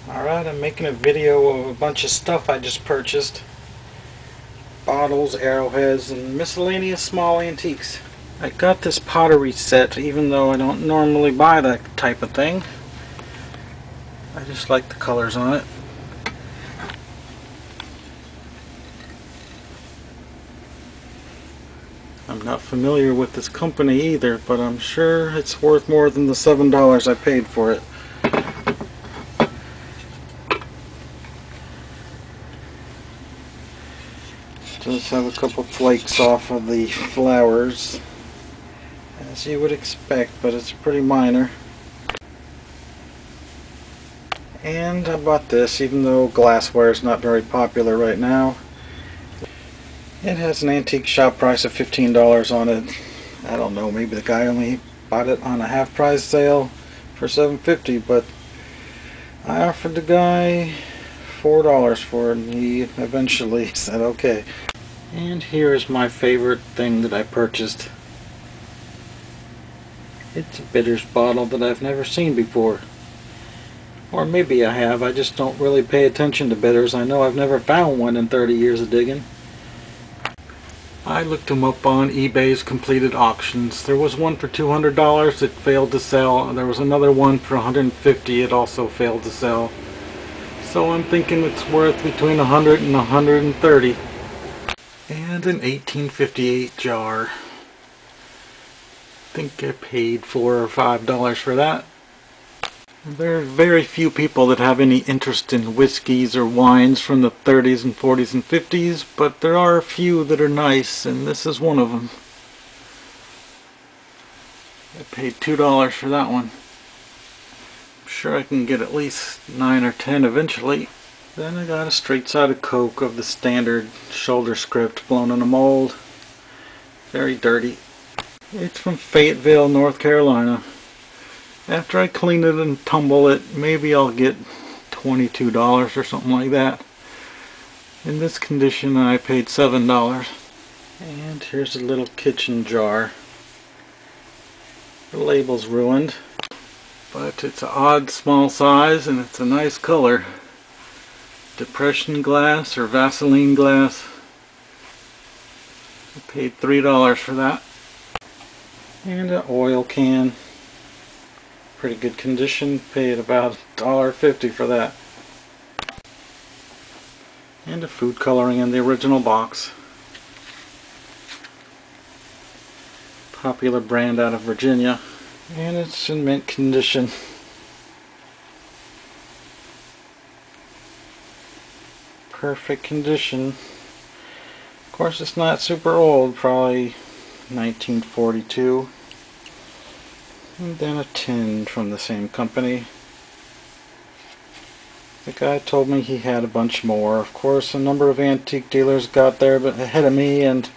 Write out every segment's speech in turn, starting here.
Alright, I'm making a video of a bunch of stuff I just purchased. Bottles, arrowheads, and miscellaneous small antiques. I got this pottery set even though I don't normally buy that type of thing. I just like the colors on it. I'm not familiar with this company either, but I'm sure it's worth more than the $7 I paid for it. Does have a couple flakes off of the flowers, as you would expect, but it's pretty minor. And I bought this, even though glassware is not very popular right now. It has an antique shop price of $15 on it. I don't know, maybe the guy only bought it on a half price sale for $7.50, but I offered the guy $4 for it, and he eventually said okay. And here is my favorite thing that I purchased. It's a bitters bottle that I've never seen before. Or maybe I have, I just don't really pay attention to bitters. I know I've never found one in 30 years of digging. I looked them up on eBay's completed auctions. There was one for $200 that failed to sell. There was another one for $150. It also failed to sell. So I'm thinking it's worth between $100 and $130. And an 1858 jar. I think I paid $4 or $5 for that. There are very few people that have any interest in whiskeys or wines from the 30s and 40s and 50s, but there are a few that are nice, and this is one of them. I paid $2 for that one. I'm sure I can get at least 9 or 10 eventually. Then I got a straight side of Coke of the standard shoulder script blown in a mold. Very dirty. It's from Fayetteville, North Carolina. After I clean it and tumble it, maybe I'll get $22 or something like that. In this condition I paid $7. And here's a little kitchen jar. The label's ruined, but it's an odd small size and it's a nice color. Depression glass or Vaseline glass. I paid $3 for that. And an oil can. Pretty good condition, paid about $1.50 for that. And a food coloring in the original box. Popular brand out of Virginia. And it's in mint condition. Perfect condition. Of course it's not super old, probably 1942. And then a tin from the same company. The guy told me he had a bunch more. Of course, a number of antique dealers got there ahead of me and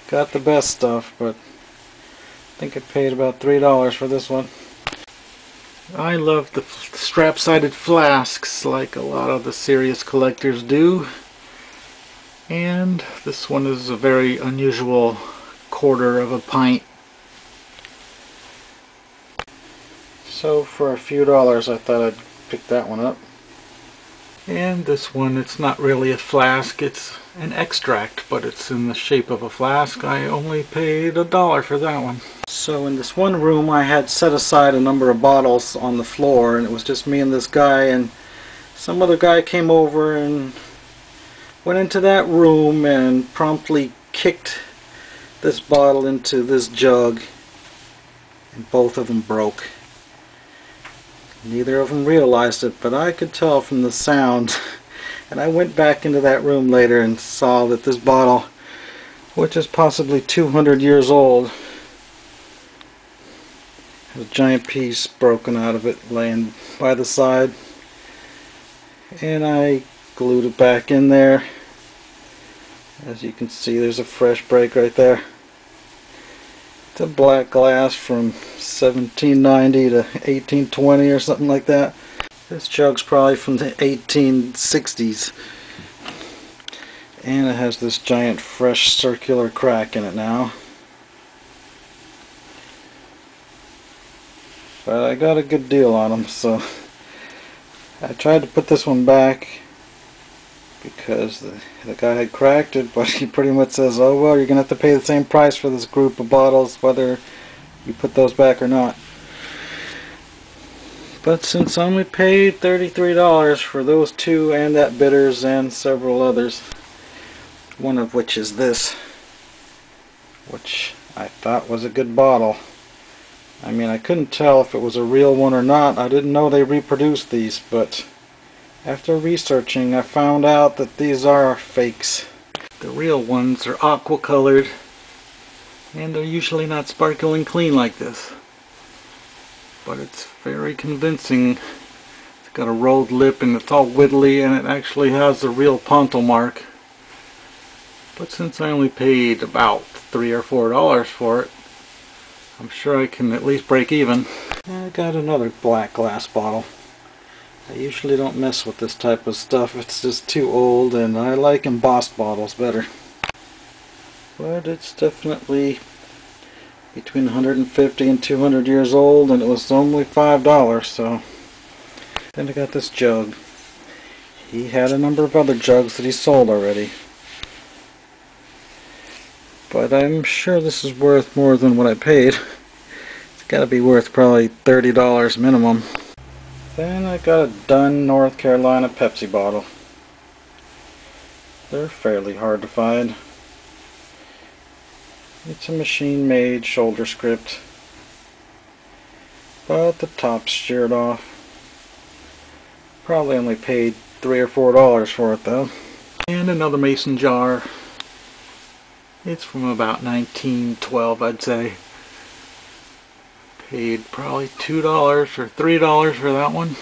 got the best stuff, but I think I paid about $3 for this one. I love the strap-sided flasks like a lot of the serious collectors do. And this one is a very unusual quarter of a pint. So for a few dollars I thought I'd pick that one up. And this one, it's not really a flask, it's an extract, but it's in the shape of a flask. I only paid $1 for that one. So in this one room I had set aside a number of bottles on the floor, and it was just me and this guy, and some other guy came over and went into that room and promptly kicked this bottle into this jug, and both of them broke. Neither of them realized it, but I could tell from the sound. And I went back into that room later and saw that this bottle, which is possibly 200 years old, has a giant piece broken out of it laying by the side. And I glued it back in there. As you can see, there's a fresh break right there. It's a black glass from 1790 to 1820 or something like that. This jug's probably from the 1860s. And it has this giant fresh circular crack in it now. But I got a good deal on them, so I tried to put this one back because the guy had cracked it, but he pretty much says, oh well, you're gonna have to pay the same price for this group of bottles whether you put those back or not. But since I only paid $33 for those two and that bitters and several others, one of which is this, which I thought was a good bottle. I mean, I couldn't tell if it was a real one or not. I didn't know they reproduced these, but after researching I found out that these are fakes. The real ones are aqua colored and they're usually not sparkling clean like this. But it's very convincing. It's got a rolled lip and it's all whittly and it actually has the real Ponto mark. But since I only paid about $3 or $4 for it, I'm sure I can at least break even. I got another black glass bottle. I usually don't mess with this type of stuff. It's just too old and I like embossed bottles better. But it's definitely between 150 and 200 years old and it was only $5, so. Then I got this jug. He had a number of other jugs that he sold already. But I'm sure this is worth more than what I paid. It's got to be worth probably $30 minimum. Then I got a Dunn, North Carolina Pepsi bottle. They're fairly hard to find. It's a machine-made shoulder script, but the top's sheared off. Probably only paid $3 or $4 for it though. And another mason jar. It's from about 1912, I'd say. Paid probably $2 or $3 for that one.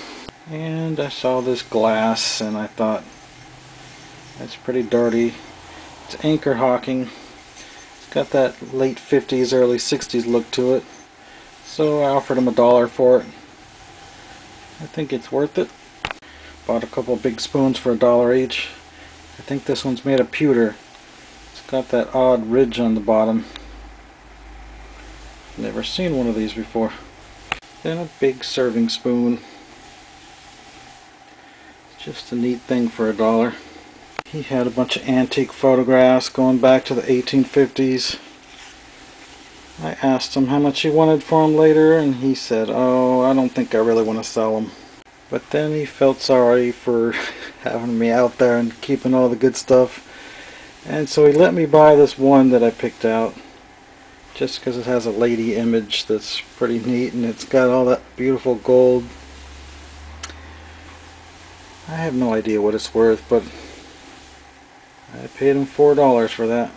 And I saw this glass and I thought, that's pretty dirty. It's Anchor Hawking. It's got that late 50s, early 60s look to it. So I offered him $1 for it. I think it's worth it. Bought a couple big spoons for $1 each. I think this one's made of pewter. It's got that odd ridge on the bottom. Never seen one of these before. Then a big serving spoon. Just a neat thing for $1. He had a bunch of antique photographs going back to the 1850s. I asked him how much he wanted for them later and he said, oh, I don't think I really want to sell them. But then he felt sorry for having me out there and keeping all the good stuff. And so he let me buy this one that I picked out. Just because it has a lady image that's pretty neat and it's got all that beautiful gold. I have no idea what it's worth, but I paid him $4 for that.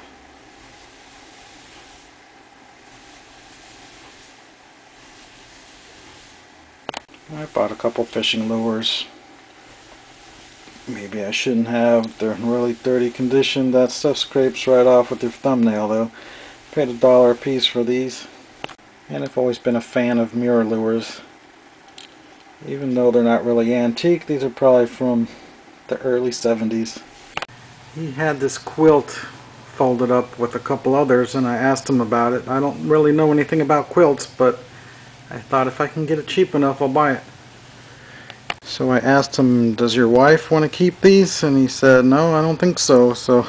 I bought a couple fishing lures. Maybe I shouldn't have. They're in really dirty condition. That stuff scrapes right off with your thumbnail though. Paid $1 a piece for these. And I've always been a fan of mirror lures. Even though they're not really antique, these are probably from the early 70s. He had this quilt folded up with a couple others and I asked him about it. I don't really know anything about quilts, but I thought if I can get it cheap enough, I'll buy it. So I asked him, does your wife want to keep these? And he said, no, I don't think so. So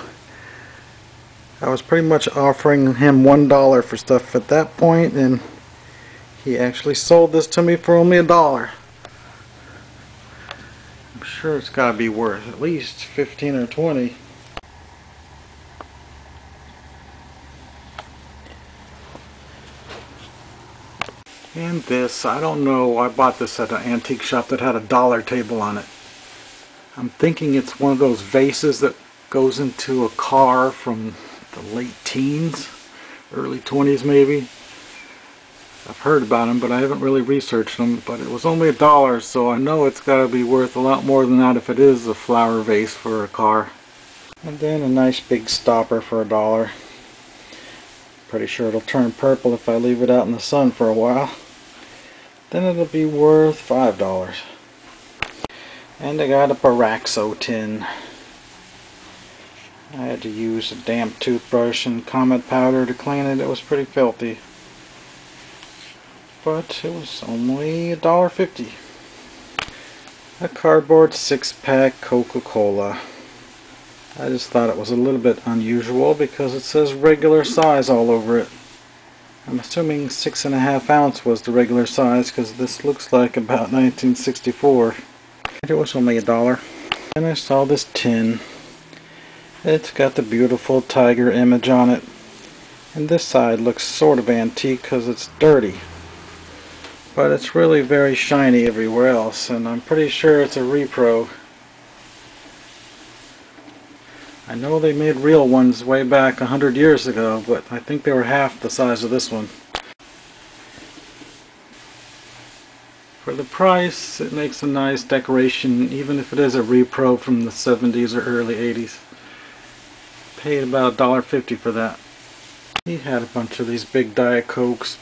I was pretty much offering him $1 for stuff at that point, and he actually sold this to me for only $1. I'm sure it's got to be worth at least 15 or 20. And this, I don't know, I bought this at an antique shop that had a dollar table on it. I'm thinking it's one of those vases that goes into a car from the late teens, early 20s maybe. I've heard about them, but I haven't really researched them. But it was only $1, so I know it's got to be worth a lot more than that if it is a flower vase for a car. And then a nice big stopper for $1. Pretty sure it'll turn purple if I leave it out in the sun for a while. Then it'll be worth $5. And I got a Baraxo tin. I had to use a damp toothbrush and Comet powder to clean it. It was pretty filthy. But it was only $1.50. A cardboard 6-pack Coca-Cola. I just thought it was a little bit unusual because it says regular size all over it. I'm assuming 6.5 ounce was the regular size because this looks like about 1964. It was only $1. And I saw this tin. It's got the beautiful tiger image on it. And this side looks sort of antique because it's dirty. But it's really very shiny everywhere else, and I'm pretty sure it's a repro. I know they made real ones way back 100 years ago, but I think they were half the size of this one. For the price, it makes a nice decoration, even if it is a repro from the 70s or early 80s. Paid about $1.50 for that. He had a bunch of these big Diet Cokes,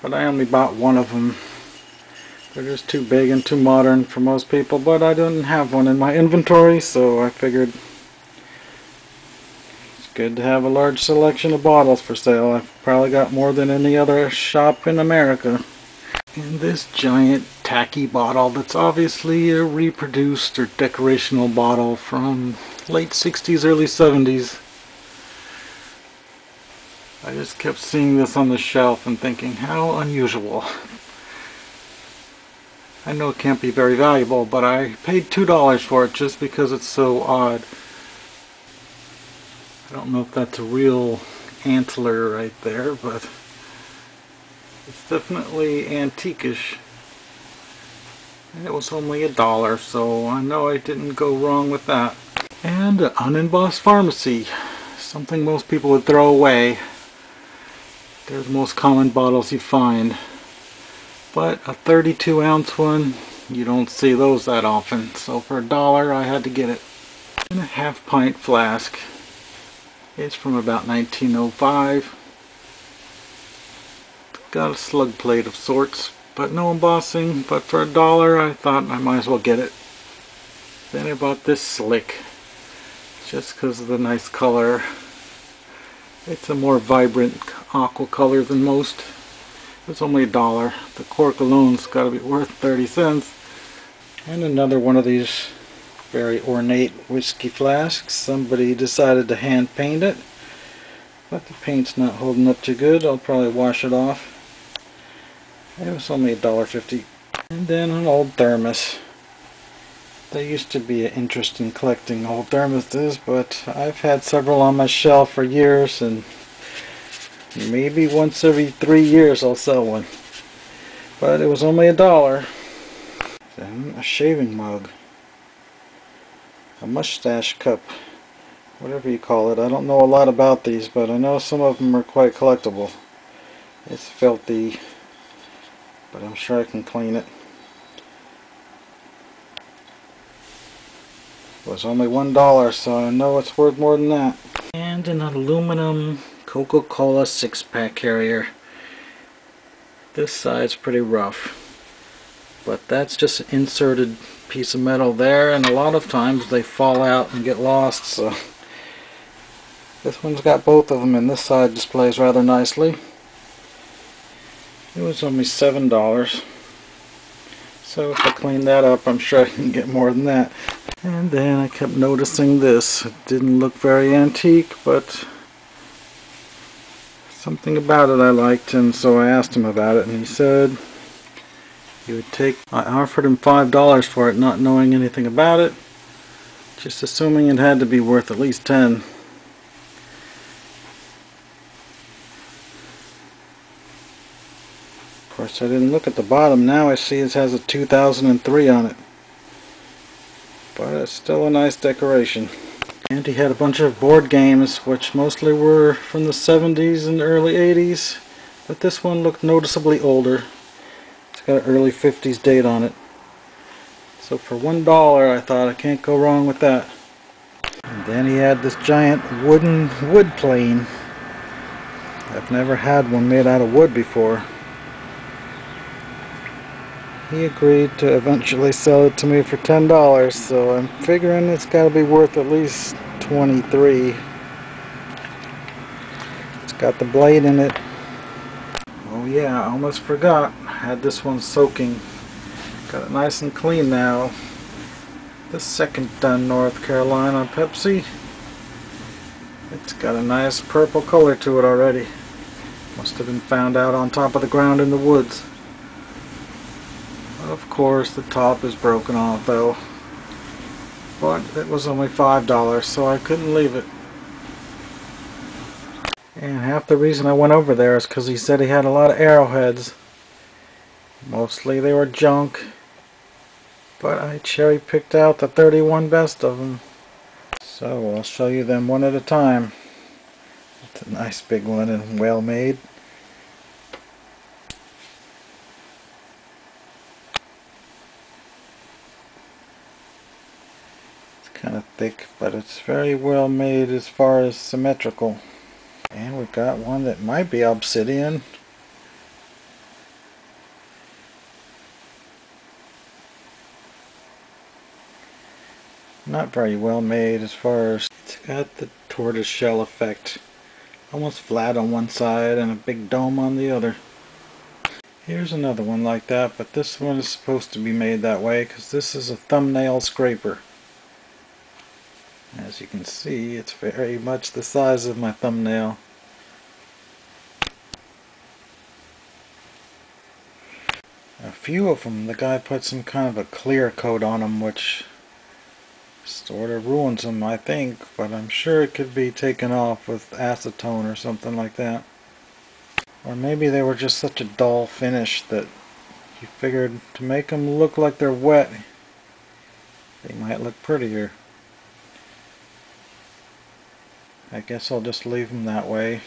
but I only bought one of them. They're just too big and too modern for most people, but I didn't have one in my inventory, so I figured it's good to have a large selection of bottles for sale. I've probably got more than any other shop in America. And this giant tacky bottle that's obviously a reproduced or decorational bottle from late 60s, early 70s. I just kept seeing this on the shelf and thinking, how unusual. I know it can't be very valuable, but I paid $2 for it just because it's so odd. I don't know if that's a real antler right there, but it's definitely antique-ish. And it was only $1, so I know I didn't go wrong with that. And an unembossed pharmacy, something most people would throw away. They're the most common bottles you find. But a 32-ounce one, you don't see those that often. So for $1, I had to get it. And a half-pint flask. It's from about 1905. Got a slug plate of sorts, but no embossing. But for $1, I thought I might as well get it. Then I bought this Slick, just because of the nice color. It's a more vibrant aqua color than most. It's only $1. The cork alone's got to be worth 30 cents. And another one of these very ornate whiskey flasks. Somebody decided to hand paint it, but the paint's not holding up too good. I'll probably wash it off. It was only $1.50. And then an old thermos. There used to be an interest in collecting old thermoses, but I've had several on my shelf for years, and maybe once every 3 years I'll sell one. But it was only $1. Then a shaving mug. A mustache cup. Whatever you call it. I don't know a lot about these, but I know some of them are quite collectible. It's filthy, but I'm sure I can clean it. It was only $1, so I know it's worth more than that. And an aluminum Coca-Cola 6-pack carrier. This side's pretty rough, but that's just an inserted piece of metal there, and a lot of times they fall out and get lost, so this one's got both of them, and this side displays rather nicely. It was only $7, so if I clean that up, I'm sure I can get more than that. And then I kept noticing this. It didn't look very antique, but something about it I liked, and so I asked him about it, and he said he would take. I offered him $5 for it, not knowing anything about it, just assuming it had to be worth at least 10. Of course, I didn't look at the bottom. Now I see it has a 2003 on it. But it's still a nice decoration. And he had a bunch of board games, which mostly were from the 70s and early 80s. But this one looked noticeably older. It's got an early 50s date on it. So for $1, I thought I can't go wrong with that. And then he had this giant wooden wood plane. I've never had one made out of wood before. He agreed to eventually sell it to me for $10, so I'm figuring it's got to be worth at least $23. It's got the blade in it. Oh yeah, I almost forgot. I had this one soaking Got it nice and clean now. The second Dunn, North Carolina Pepsi. It's got a nice purple color to it already. Must have been found out on top of the ground in the woods. Of course, the top is broken off though. But it was only $5, so I couldn't leave it. And half the reason I went over there is because he said he had a lot of Arrowheads. Mostly they were junk, but I cherry picked out the 31 best of them. So I'll show you them one at a time. It's a nice big one and well made. It's kind of thick, but it's very well made as far as symmetrical. And we've got one that might be obsidian. Not very well made as far as... It's got the tortoise shell effect. Almost flat on one side and a big dome on the other. Here's another one like that, but this one is supposed to be made that way because this is a thumbnail scraper. As you can see, it's very much the size of my thumbnail. A few of them, the guy put some kind of a clear coat on them, which sort of ruins them, I think, but I'm sure it could be taken off with acetone or something like that. Or maybe they were just such a dull finish that you figured to make them look like they're wet, they might look prettier. I guess I'll just leave them that way.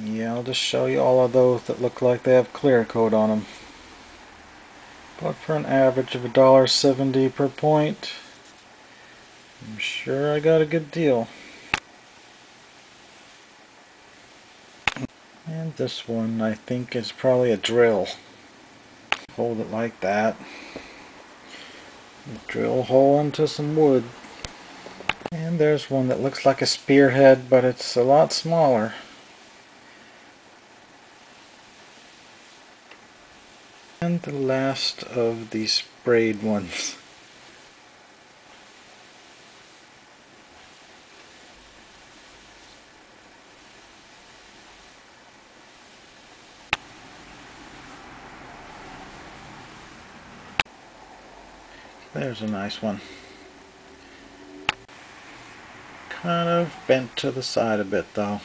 Yeah, I'll just show you all of those that look like they have clear coat on them. But for an average of $1.70 per point, I'm sure I got a good deal. And this one I think is probably a drill. Hold it like that. Drill a hole into some wood. And there's one that looks like a spearhead, but it's a lot smaller. And the last of the sprayed ones. There's a nice one. Kind of bent to the side a bit though.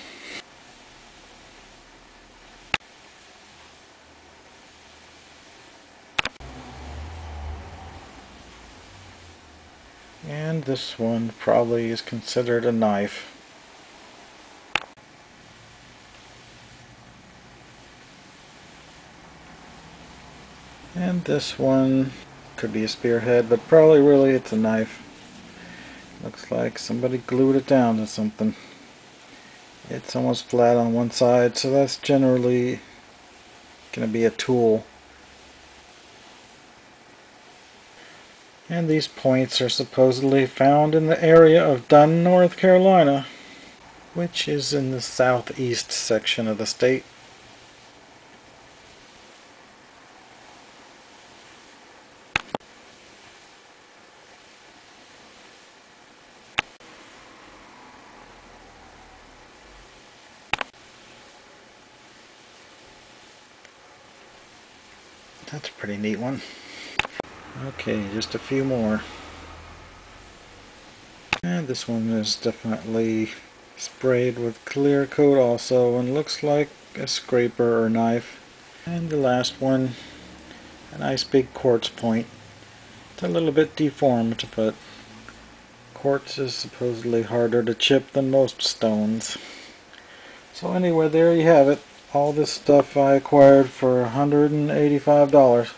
And this one probably is considered a knife. And this one could be a spearhead, but probably really it's a knife. Looks like somebody glued it down to something. It's almost flat on one side, so that's generally going to be a tool. And these points are supposedly found in the area of Dunn, North Carolina, which is in the southeast section of the state. That's a pretty neat one. Okay, just a few more. And this one is definitely sprayed with clear coat also and looks like a scraper or knife. And the last one, a nice big quartz point. It's a little bit deformed, but quartz is supposedly harder to chip than most stones. So anyway, there you have it. All this stuff I acquired for $185.